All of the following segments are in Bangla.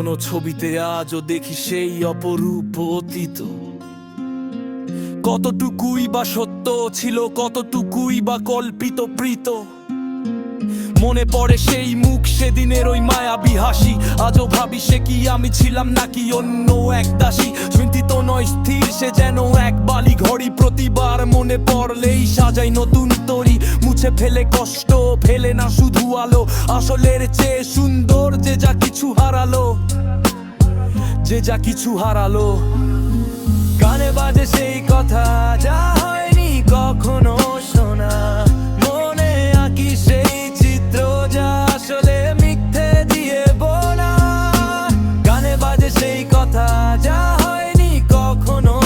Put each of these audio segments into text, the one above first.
কোনো ছবিতে আজও দেখি সেই অপরূপ অতীত। কতটুকুই বা সত্য ছিল, কতটুকুই বা কল্পিত প্রীত। মনে পড়ে সেই মুখ, সেদিনের ওই মায়াবী হাসি। আজও ভাবি সে কি আমি ছিলাম নাকি অন্য এক দাসী। স্মৃতি তো নয় স্থির, সে যেন এক বালি ঘড়ি। প্রতিবার মনে পড়লেই সাজাই নতুন তরি। মুছে ফেলে কষ্ট, ফেলে না শুধু আলো। আসলের চেয়ে সুন্দর যে যা কিছু হারালো, যে যা কিছু হারালো। গানে বাজে সেই কথা যা হয়নি কখনো শোনা। মনে আঁকি সেই চিত্র যা আসলে মিথ্যে দিয়ে বোনা। গানে বাজে সেই কথা যা হয়নি কখনো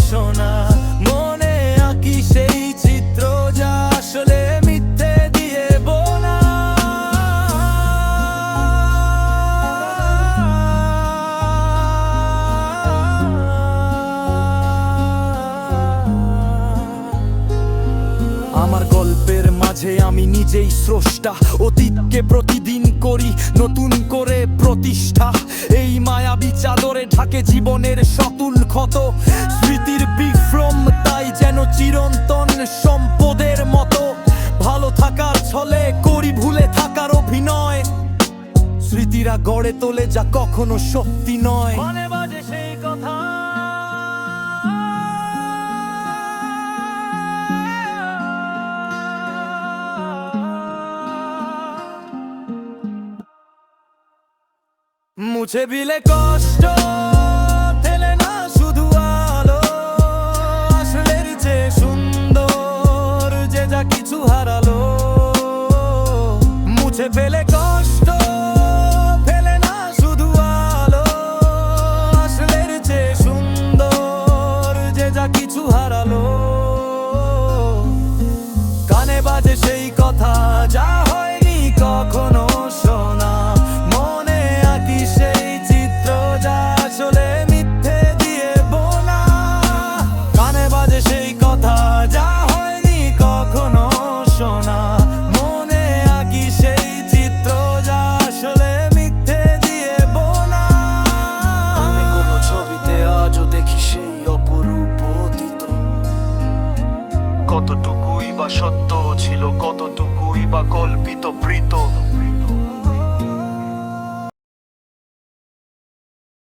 শোনা। মনে আঁকি সেই চিত্র যা আসলে মিথ্যে দিয়ে বোনা। আমার গল্পের মাঝে আমি নিজেই স্রষ্টা। অতীতকে প্রতিদিন করি নতুন করে প্রতিষ্ঠা। এই মায়াবী চাদরে ঢাকে জীবনের সতুল ক্ষত। স্মৃতির বিভ্রম তাই যেন চিরন্তন সম্পদের মতো। ভালো থাকার ছলে করি ভুলে থাকার অভিনয়। স্মৃতিরা গড়ে তোলে যা কখনো সত্যি নয়। মনে বাজে সেই কথা মুছে দিলে কষ্ট, ফেলে না শুধু আলো। আসলের যে সুন্দর যে যা কিছু হারালো। মুছে ফেলে কষ্ট, ফেলে না শুধু আলো। আসলের যে সুন্দর যে যা কিছু হারালো। কানে বাজে সেই কথা যা হয়নি কখনো শোনা। সেই চিত্র যা আসলে মিথ্যে দিয়ে বোনা। কানে বাজে সেই কথা যা হয়নি কখনো শোনা। মনে আঁকি সেই চিত্র যা আসলে মিথ্যে দিয়ে বোনা। আমি কোনো ছবিতে আজও দেখি সেই অপরূপ অতীত। কতটুকুই বা সত্য ছিল, কতটুকুই বা কল্পিত প্রীত।